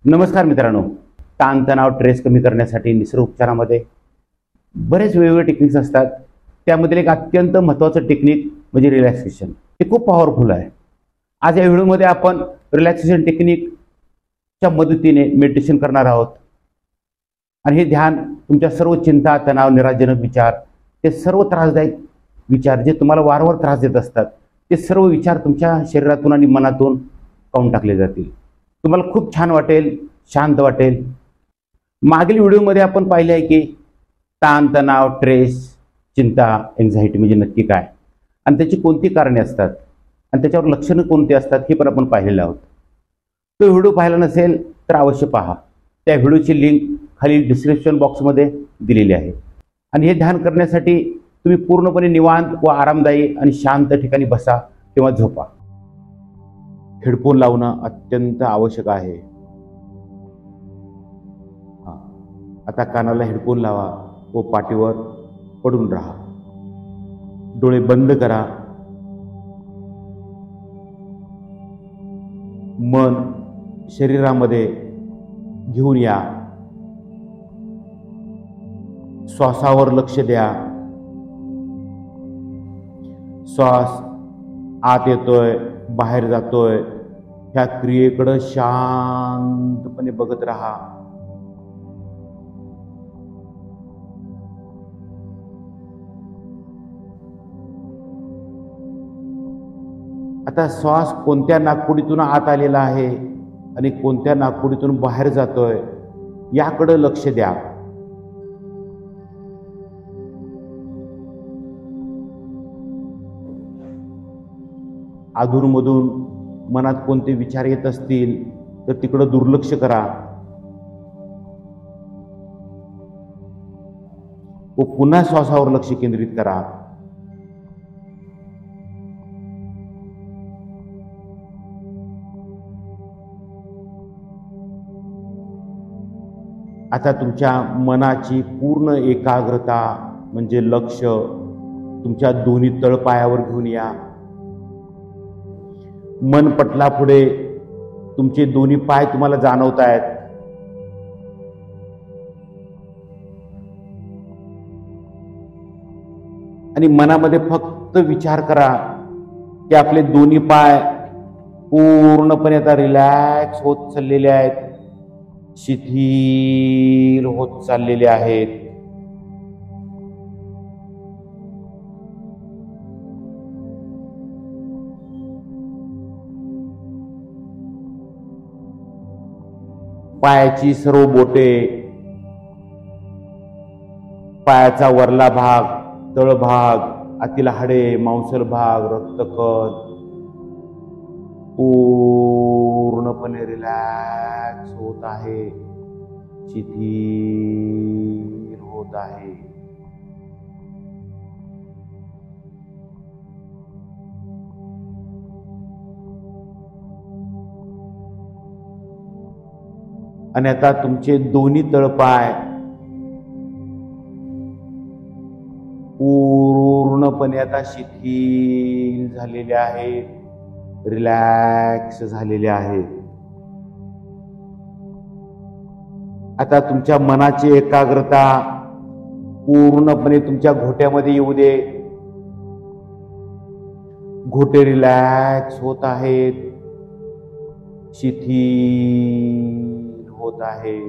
नमस्कार मित्रांनो. ताणतणाव ट्रेस कमी करण्यासाठी निसर्ग उपचारामध्ये बरेच वेगवेगळे टेक्निक्स असतात. त्यामधील एक अत्यंत महत्त्वाचं टेक्निक म्हणजे रिलॅक्सेशन. हे खूप पॉवरफुल आहे. आज या व्हिडिओमध्ये आपण रिलॅक्सेशन टेक्निकच्या मदतीने मेडिटेशन करणार आहोत. आणि हे ध्यान तुमच्या सर्व चिंता, तणाव, निराशजनक विचार, ते सर्व त्रासदायक विचार जे तुम्हाला वारंवार त्रास देत असतात, ते सर्व विचार तुमच्या शरीरातून आणि मनातून काढून टाकले जातील. तुम्हाला खूप छान वाटेल, शांत वाटेल. मागील व्हिडिओमध्ये आपण पाहिले आहे की ताणतणाव, ट्रेस, चिंता, एन्झायटी म्हणजे नक्की काय आणि त्याची कोणती कारणे असतात आणि त्याच्यावर लक्षणं कोणती असतात हे पण आपण पाहिलेलं आहोत. तो व्हिडिओ पाहिला नसेल तर अवश्य पहा. त्या व्हिडिओची लिंक खाली डिस्क्रिप्शन बॉक्समध्ये दिलेली आहे. आणि हे ध्यान करण्यासाठी तुम्ही पूर्णपणे निवांत व आरामदायी आणि शांत ठिकाणी बसा किंवा झोपा. हेडफोन लावणं अत्यंत आवश्यक आहे. आता कानाला हेडफोन लावा व पाठीवर पडून राहा. डोळे बंद करा. मन शरीरामध्ये घेऊन या. श्वासावर लक्ष द्या. श्वास आत येतोय, बाहेर जातोय, ह्या क्रियेकडे शांतपणे बघत राहा. आता श्वास कोणत्या नाकपुडीतून आत आलेला आहे आणि कोणत्या नाकपुडीतून बाहेर जातोय याकडे लक्ष द्या. अधूनमधून मनात कोणते विचार येत असतील तर तिकडे दुर्लक्ष करा व पुन्हा श्वासावर लक्ष केंद्रित करा. आता तुमच्या मनाची पूर्ण एकाग्रता म्हणजे लक्ष तुमच्या दोन्ही तळपायावर घेऊन या. मन पटलापुढे तुमचे दोन्ही पाय तुम्हाला जाणवत आहेत. आणि मनामध्ये फक्त विचार करा की आपले दोन्ही पाय पूर्णपणे आता रिलॅक्स होत चाललेले आहेत, शिथिल होत चाललेले आहेत. पायाची सर्व बोटे, पायाचा वरला भाग, तळभाग, आतील हाडे, मांसल भाग, रक्तकण पूर्णपणे रिलॅक्स होत आहे, शिथिल होत आहे. आणि आता तुमचे दोन्ही तळपाय पूर्णपणे आता शिथिल झालेले आहेत, रिलॅक्स झालेले आहेत. आता तुमच्या मनाची एकाग्रता पूर्णपणे तुमच्या घोट्यामध्ये येऊ दे. घोटे रिलॅक्स होत आहेत, शिथिल होत आहे.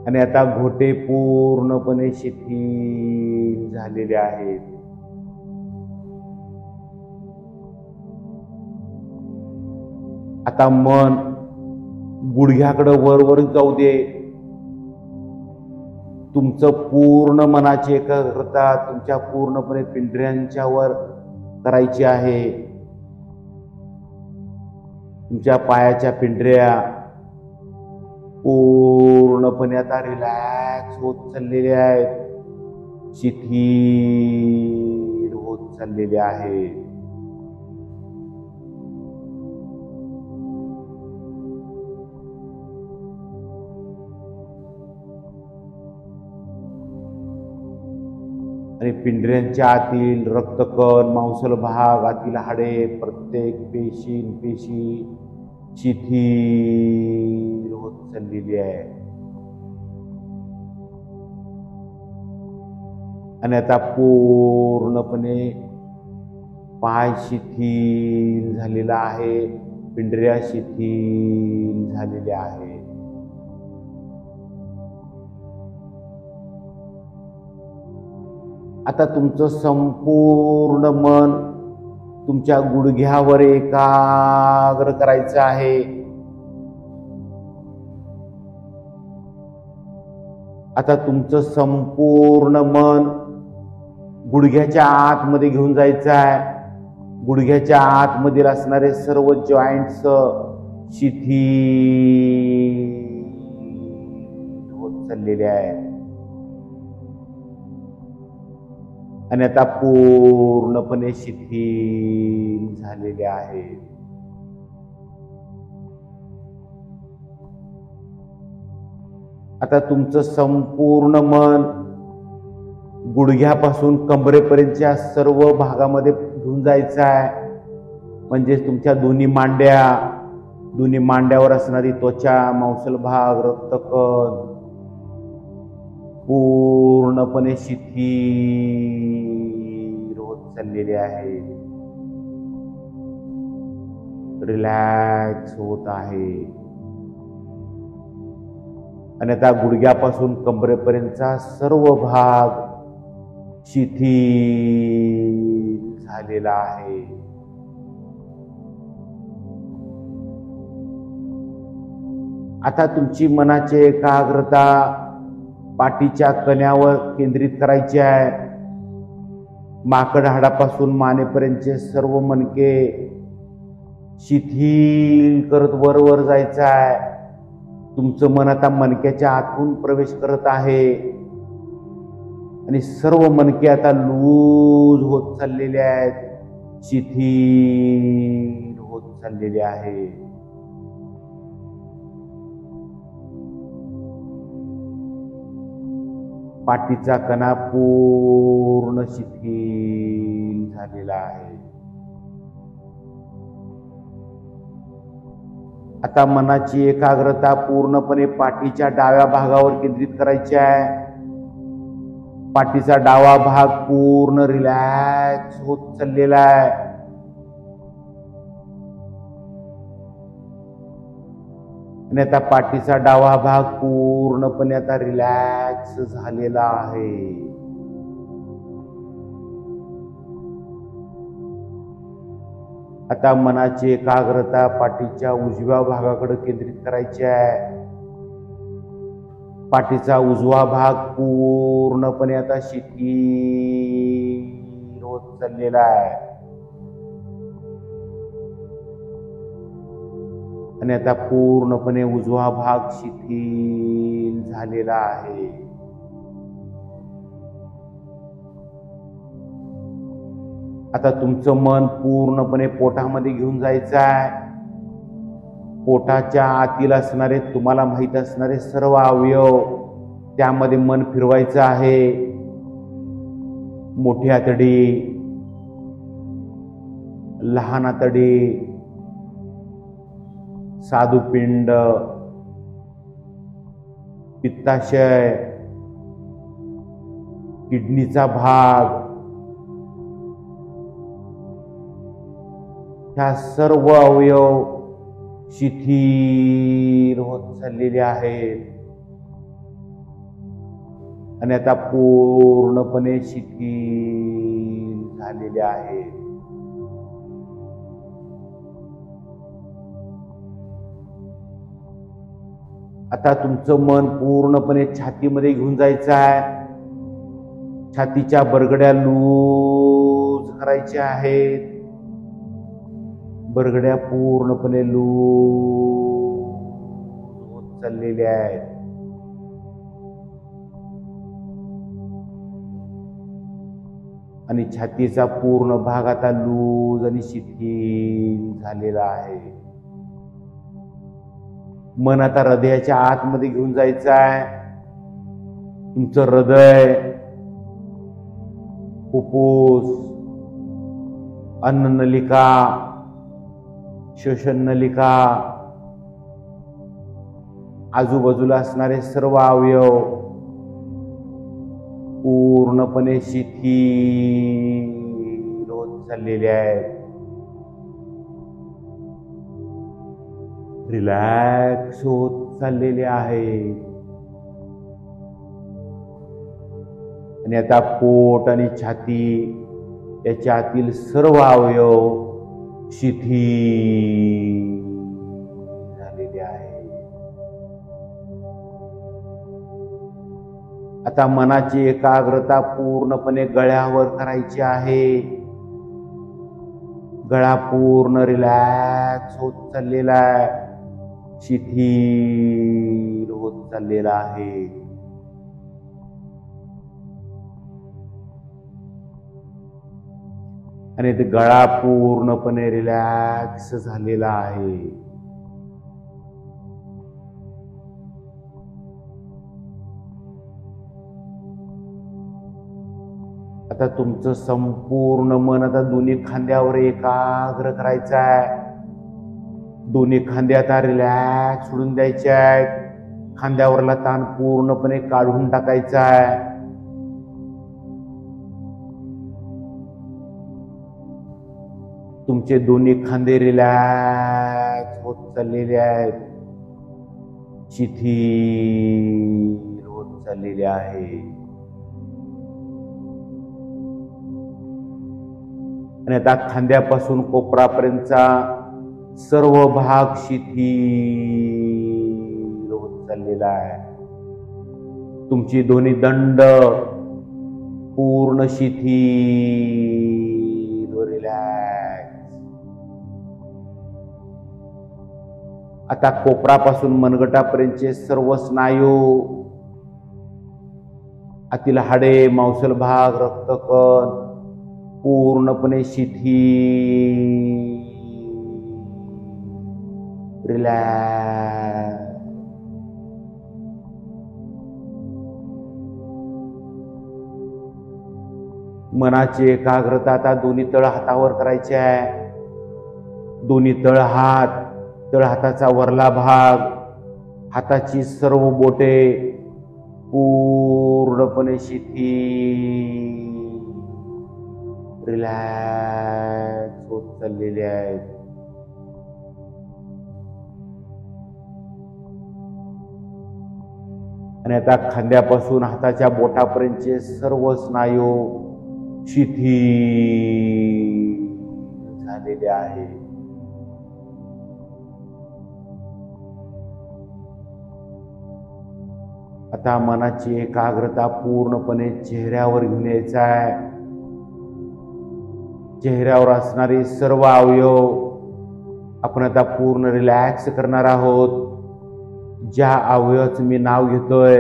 आणि आता घोटे पूर्णपणे शिथिल झालेले आहेत. आता मन गुडघ्याकडे वर जाऊ दे. तुमचं पूर्ण मनाची एकाग्रता तुमच्या पूर्णपणे पिंजऱ्यांच्या वर करायची आहे. तुमच्या पायाच्या पिंढऱ्या पूर्णपणे आता रिलॅक्स होत चाललेले आहेत, शिथिल होत चाललेले आहेत. आणि पिंढऱ्यांच्या आतील रक्तकण, मांसल भाग, आतील हाडे, प्रत्येक पेशी शिथिल होत चाललेली आहे. आणि आता पूर्णपणे पाय शिथिल झालेला आहे, पिंढऱ्या शिथिल झालेल्या आहे. आता तुमचं संपूर्ण मन तुमच्या गुडघ्यावर एकाग्र करायचं आहे. आता तुमचं संपूर्ण मन गुडघ्याच्या आतमध्ये घेऊन जायचं आहे. गुडघ्याच्या आतमध्ये असणारे सर्व जॉईंट्स शिथिल होत चाललेले आहेत. आणि आता पूर्णपणे शिथिल झालेले आहे. आता तुमचं संपूर्ण मन गुडघ्यापासून कमरेपर्यंतच्या सर्व भागामध्ये घेऊन जायचं आहे. म्हणजे तुमच्या दोन्ही मांड्यावर असणारी त्वचा, मांसल भाग, रक्तकण पूर्णपणे शिथिल होत चाललेले आहे, रिलॅक्स होत आहे. आणि आता गुडघ्यापासून कमरेपर्यंतचा सर्व भाग शिथिल झालेला आहे. आता तुमची मनाची एकाग्रता पाठीच्या कण्यावर केंद्रित करायची आहे. माकड हाडापासून मानेपर्यंतचे सर्व मणके शिथिल करत वर जायचं आहे. तुमचं मन आता मणक्याच्या आतून प्रवेश करत आहे आणि सर्व मणके आता लूज होत चाललेले आहेत, शिथिल होत चाललेले आहे. पाठीचा कणा पूर्ण शिथिल झालेला आहे. आता मनाची एकाग्रता पूर्णपणे पाठीच्या डाव्या भागावर केंद्रित करायची आहे. पाठीचा डावा भाग पूर्ण रिलॅक्स होत चाललेला आहे. आणि आता पाठीचा डावा भाग पूर्णपणे आता रिलॅक्स झालेला आहे. आता मनाची एकाग्रता पाठीच्या उजव्या भागाकडे केंद्रित करायची आहे. पाठीचा उजवा भाग पूर्णपणे आता शिथिल होत चाललेला आहे. आणि आता पूर्णपणे उजवा भाग शिथिल झालेला आहे. आता तुमचं मन पूर्णपणे पोटामध्ये घेऊन जायचं आहे. पोटाच्या आतील असणारे, तुम्हाला माहित असणारे सर्व अवयव त्यामध्ये मन फिरवायचं आहे. मोठी आतडी, लहान आतडी, स्वादुपिंड, पित्ताशय, किडनीचा भाग, ह्या सर्व अवयव शिथिल होत चाललेले आहेत. आणि आता पूर्णपणे शिथिल झालेले आहेत. आता तुमचं मन पूर्णपणे छातीमध्ये घेऊन जायचं आहे. छातीच्या बरगड्या लूज करायच्या आहेत. बरगड्या पूर्णपणे लूज होत चाललेल्या आहेत. आणि छातीचा पूर्ण भाग आता लूज आणि शिथिल झालेला आहे. मन आता हृदयाच्या आतमध्ये घेऊन जायचं आहे. तुमचं हृदय फुफ्फुस, अन्ननलिका, श्वसननलिका, आजूबाजूला असणारे सर्व अवयव पूर्णपणे शिथिल होत चाललेले आहेत. रिलॅक्स होत चाललेले आहे. आणि आता पोट आणि छाती याच्या आतील सर्व अवयव शिथिल झालेले आहे. आता मनाची एकाग्रता पूर्णपणे गळ्यावर करायची आहे. गळा पूर्ण रिलॅक्स होत चाललेला आहे, शिथिल होत चाललेला आहे. आणि ते गळा पूर्णपणे रिलॅक्स झालेला आहे. आता तुमचं संपूर्ण मन आता दोन्ही खांद्यावर एकाग्र करायचं आहे. दोन्ही खांदे आता रिलॅक्स सोडून द्यायचे आहेत. खांद्यावरला ताण पूर्णपणे काढून टाकायचा आहे. तुमचे दोन्ही खांदे रिलॅक्स होत चाललेले आहेत, शिथिल होत चाललेले आहे. आणि आता खांद्यापासून कोपरापर्यंतचा सर्व भाग शिथिल होत चाललेला आहे. तुमची दोन्ही दंड पूर्ण शिथिल व रिलॅक्स. आता कोपरापासून मनगटापर्यंतचे सर्व स्नायू, आतील हाडे, मांसल भाग, रक्तकण पूर्णपणे शिथिल, रिलॅक्स. मनाची एकाग्रता आता दोन्ही तळ हातावर करायची आहे. दोन्ही तळ हाताचा वरला भाग, हाताची सर्व बोटे पूर्णपणे शिथिल, रिलॅक्स होत चाललेले आहेत. आणि आता खांद्यापासून हाताच्या बोटापर्यंतचे सर्व स्नायू शिथिल झालेले आहे. आता मनाची एकाग्रता पूर्णपणे चेहऱ्यावर घेऊन यायचा आहे. चेहऱ्यावर असणारे सर्व अवयव आपण आता पूर्ण रिलॅक्स करणार आहोत. ज्या अवयवाचं मी नाव घेतोय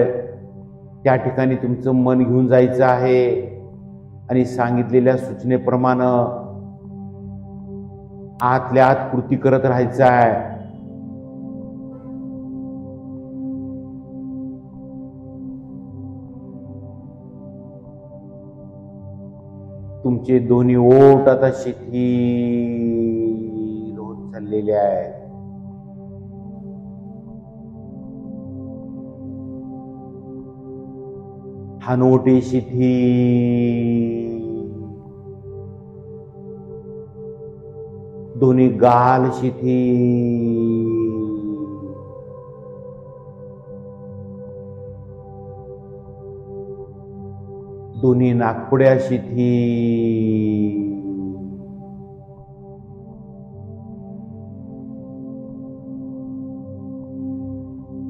त्या ठिकाणी तुमचं मन घेऊन जायचं आहे आणि सांगितलेल्या सूचनेप्रमाणे आतल्या आत कृती करत राहायचं आहे. तुमचे दोन्ही ओठ आता शिथिल होत चाललेले आहेत. हनोटी शिथिल, दोन्ही गाल शिथिल, दोन्ही नाकपुड्या शिथिल,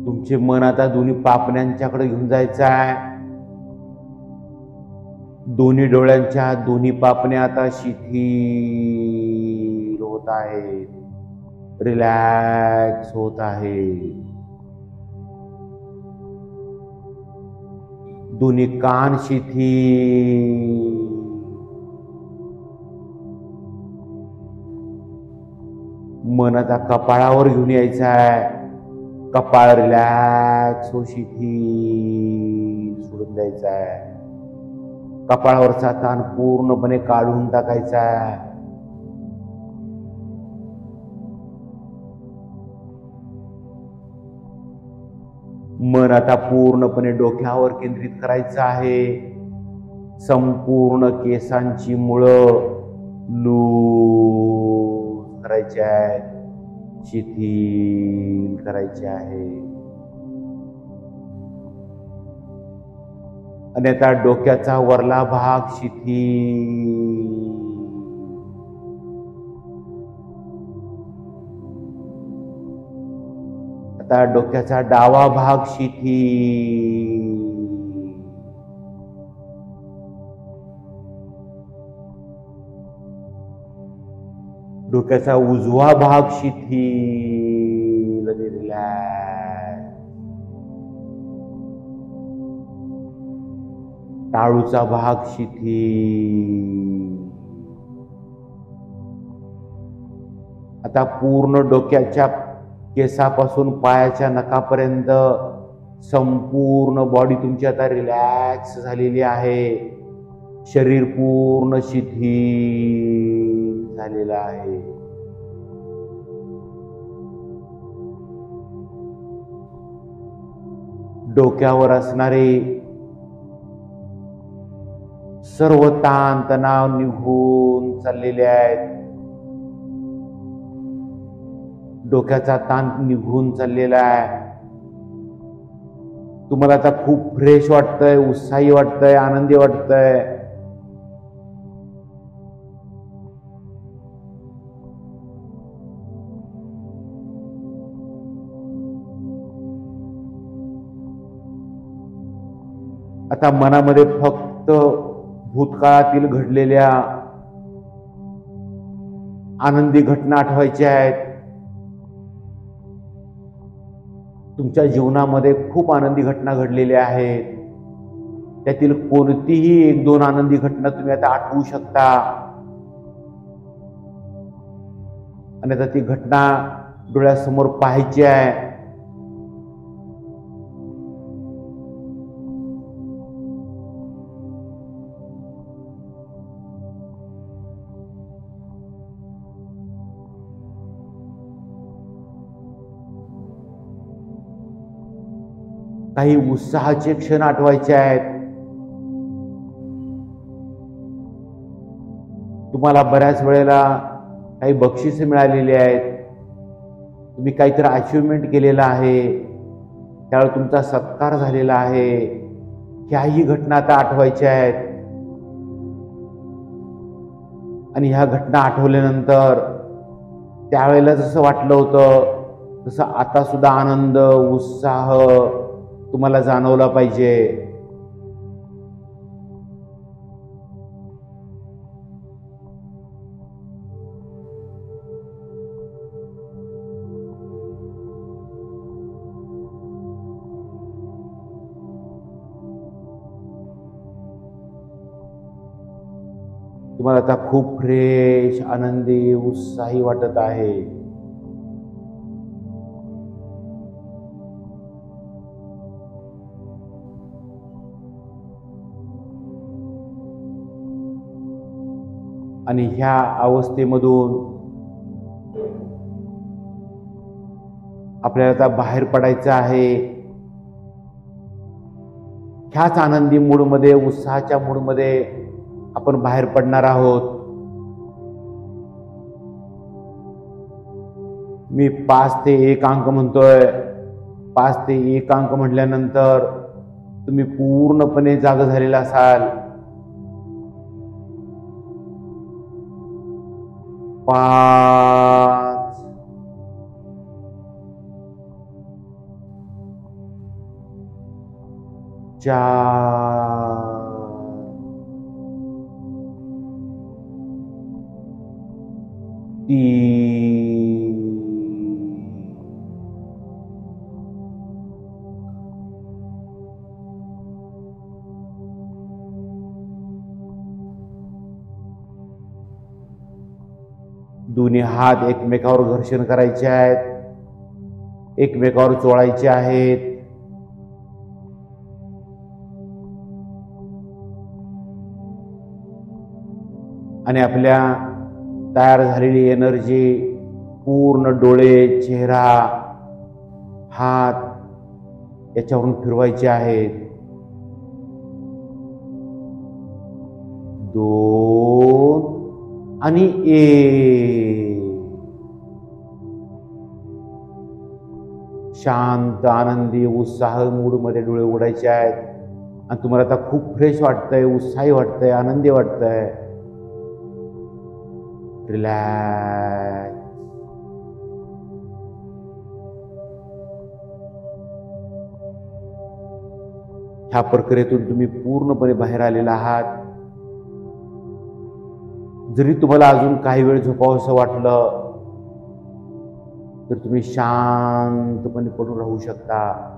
तुमचे मन आता दोन्ही पापण्यांच्याकडे घेऊन जायचं आहे. दोन्ही डोळ्यांच्या दोन्ही पापण्या आता शिथिल होत आहेत, रिलॅक्स होत आहेत. दोन्ही कान शिथिल, मन आता कपाळावर घेऊन यायचं आहे. कपाळ रिलॅक्स हो, शिथिल सोडून द्यायचं आहे. कपाळावरचा ताण पूर्णपणे काढून टाकायचा आहे. मन आता पूर्णपणे डोक्यावर केंद्रित करायचं आहे. संपूर्ण केसांची मुळं लूज करायची आहेत, शिथिल करायचे आहे. आणि आता डोक्याचा वरला भाग शिथिल. आता डोक्याचा डावा भाग शिथिल. डोक्याचा उजवा भाग शिथिल आणि रिलॅक्स. टाळूचा भाग शिथिल. आता पूर्ण डोक्याच्या केसापासून पायाच्या नखापर्यंत संपूर्ण बॉडी तुमची आता रिलॅक्स झालेली आहे. शरीर पूर्ण शिथिल झालेलं आहे. डोक्यावर असणारे सर्व ताण तणाव निघून चाललेले आहेत. डोक्याचा ताण निघून चाललेला आहे. तुम्हाला आता खूप फ्रेश वाटतंय, उत्साही वाटतंय, आनंदी वाटतंय. आता मनामध्ये फक्त भूतकाळातील घडलेल्या आनंदी घटना आठवायच्या आहेत. तुमच्या जीवनामध्ये खूप आनंदी घटना घडलेल्या आहेत. त्यातील कोणतीही एक दोन आनंदी घटना तुम्ही आता आठवू शकता. आणि आता ती घटना डोळ्यासमोर पाहायची आहे. काही उत्साहाचे क्षण आठवायचे आहेत. तुम्हाला बऱ्याच वेळेला काही बक्षिसे मिळालेली आहेत. तुम्ही काहीतरी अचिव्हमेंट केलेला आहे, त्यावेळी तुमचा सत्कार झालेला आहे. ह्याही घटना आता आठवायच्या आहेत. आणि ह्या घटना आठवल्यानंतर त्यावेळेला जसं वाटलं होतं तसं आता सुद्धा आनंद उत्साह तुम्हाला जाणवला पाहिजे. तुम्हाला आता खूप फ्रेश, आनंदी, उत्साही वाटत आहे. आणि ह्या अवस्थेमधून आपल्याला आता बाहेर पडायचं आहे. ह्याच आनंदी मूडमध्ये, उत्साहाच्या मूडमध्ये आपण बाहेर पडणार आहोत. मी 5 ते 1 अंक म्हणतोय. 5 ते 1 अंक म्हटल्यानंतर तुम्ही पूर्णपणे जाग झालेला असाल. 5, 4, 3, 2 हात एकमेकावर घर्षण करायचे आहेत, एकमेकावर चोळायचे आहेत. आणि आपल्या तयार झालेली एनर्जी पूर्ण डोळे, चेहरा, हात याच्यावरून फिरवायचे आहेत. 2 आणि 1. शांत, आनंदी, उत्साह मूडमध्ये डोळे उघडायचे आहेत आणि तुम्हाला आता खूप फ्रेश वाटतंय, उत्साही वाटतंय, आनंदी वाटतंय. रिलॅक्स. ह्या प्रक्रियेतून तुम्ही पूर्णपणे बाहेर आलेला आहात. जरी तुम्हाला अजून काही वेळ झोपावंसं वाटलं तर तुम्ही शांतपणे पडून राहू शकता.